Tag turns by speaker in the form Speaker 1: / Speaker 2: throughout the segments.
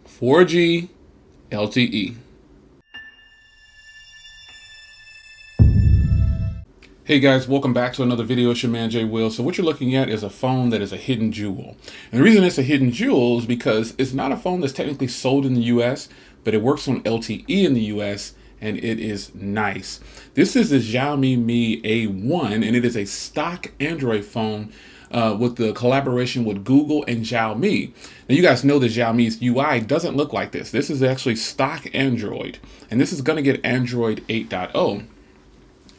Speaker 1: 4G LTE. Hey guys, welcome back to another video. It's your man Jay Will. So what you're looking at is a phone that is a hidden jewel. And the reason it's a hidden jewel is because it's not a phone that's technically sold in the US, but it works on LTE in the US and it is nice. This is the Xiaomi Mi A1 and it is a stock Android phone with the collaboration with Google and Xiaomi. Now you guys know that Xiaomi's UI doesn't look like this. This is actually stock Android and this is going to get Android 8.0.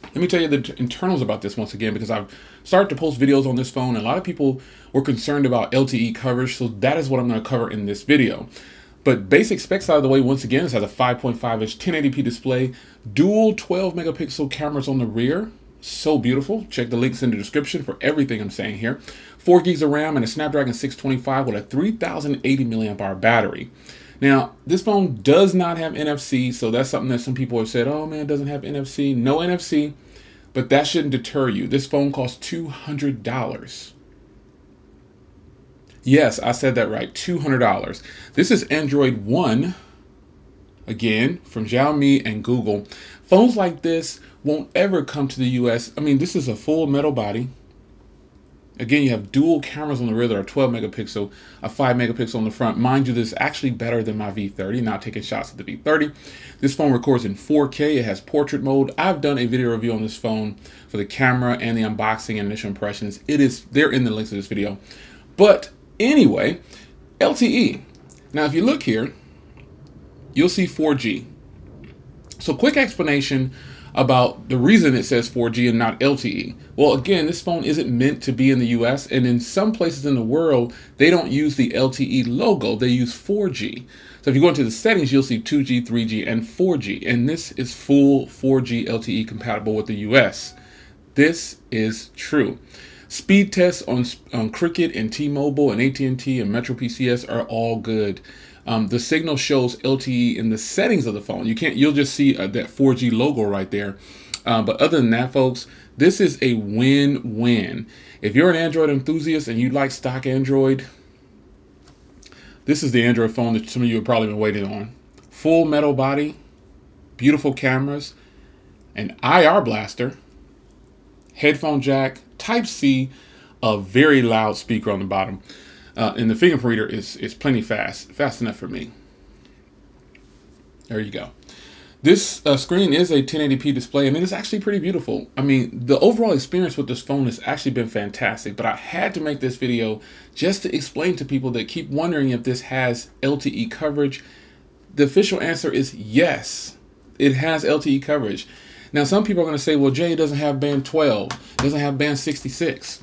Speaker 1: Let me tell you the internals about this once again, because I've started to post videos on this phone. And a lot of people were concerned about LTE coverage, so that is what I'm going to cover in this video. But basic specs out of the way, once again, this has a 5.5-inch 1080p display, dual 12 megapixel cameras on the rear. So beautiful. Check the links in the description for everything I'm saying here. 4 gigs of RAM and a Snapdragon 625 with a 3080 milliamp hour battery. Now, this phone does not have NFC, so that's something that some people have said, oh man, it doesn't have NFC. No NFC, but that shouldn't deter you. This phone costs $200. Yes, I said that right, $200. This is Android 1, again, from Xiaomi and Google. Phones like this won't ever come to the US. I mean, this is a full metal body. Again, you have dual cameras on the rear that are 12 megapixel, a 5 megapixel on the front. Mind you, this is actually better than my V30, not taking shots at the V30. This phone records in 4K. It has portrait mode. I've done a video review on this phone for the camera and the unboxing and initial impressions. They're in the links of this video. But anyway, LTE. Now, if you look here, you'll see 4G. So quick explanation about the reason it says 4G and not LTE. Well, again, this phone isn't meant to be in the US, and in some places in the world, they don't use the LTE logo, they use 4G. So if you go into the settings, you'll see 2G, 3G, and 4G, and this is full 4G LTE compatible with the US. This is true. Speed tests on Cricket and T-Mobile and AT&T and Metro PCS are all good. The signal shows LTE in the settings of the phone. You'll just see that 4G logo right there. But other than that, folks, this is a win-win. If you're an Android enthusiast and you like stock Android, this is the Android phone that some of you have probably been waiting on. Full metal body, beautiful cameras, an IR blaster, headphone jack, Type-C, a very loud speaker on the bottom. And the fingerprint reader is plenty fast enough for me. There you go. This screen is a 1080p display, and it is actually pretty beautiful. I mean, the overall experience with this phone has actually been fantastic, but I had to make this video just to explain to people that keep wondering if this has LTE coverage. The official answer is yes, it has LTE coverage. Now, some people are going to say, well, Jay, it doesn't have band 12, it doesn't have band 66.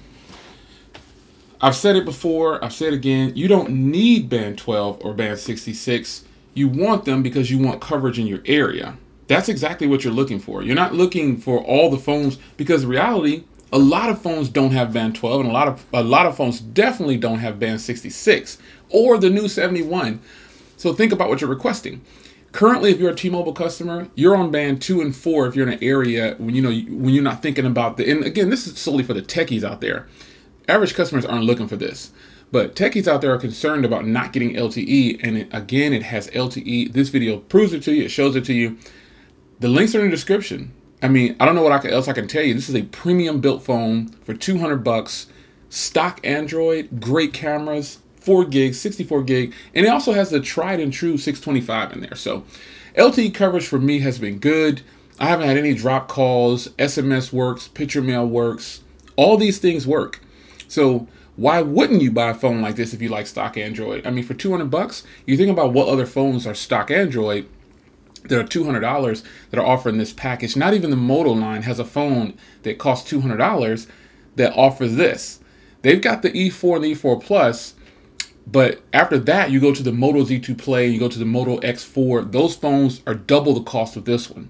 Speaker 1: I've said it before, I've said it again, you don't need band 12 or band 66. You want them because you want coverage in your area. That's exactly what you're looking for. You're not looking for all the phones, because in reality, a lot of phones don't have band 12 and a lot of phones definitely don't have band 66 or the new 71. So think about what you're requesting. Currently, if you're a T-Mobile customer, you're on band 2 and 4 if you're in an area when you're not thinking about and again, this is solely for the techies out there. Average customers aren't looking for this, but techies out there are concerned about not getting LTE, and it has LTE. This video proves it to you, it shows it to you. The links are in the description. I mean, I don't know what else I can tell you. This is a premium built phone for $200, stock Android, great cameras, 4 gigs, 64 gig, and it also has the tried and true 625 in there. So LTE coverage for me has been good. I haven't had any drop calls, SMS works, picture mail works, all these things work. So why wouldn't you buy a phone like this if you like stock Android? I mean, for $200, you think about what other phones are stock Android that are $200 that are offering this package. Not even the Moto line has a phone that costs $200 that offers this. They've got the E4 and the E4 Plus, but after that, you go to the Moto Z2 Play, you go to the Moto X4. Those phones are double the cost of this one.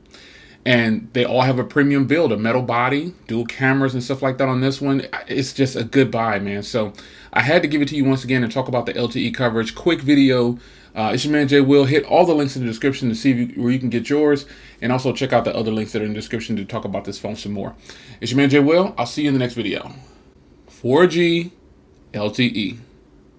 Speaker 1: And they all have a premium build, a metal body, dual cameras and stuff like that on this one. It's just a good buy, man. So I had to give it to you once again and talk about the LTE coverage. Quick video. It's your man Jay Will. Hit all the links in the description to see where you can get yours. And also check out the other links that are in the description to talk about this phone some more. It's your man Jay Will. I'll see you in the next video. 4G LTE.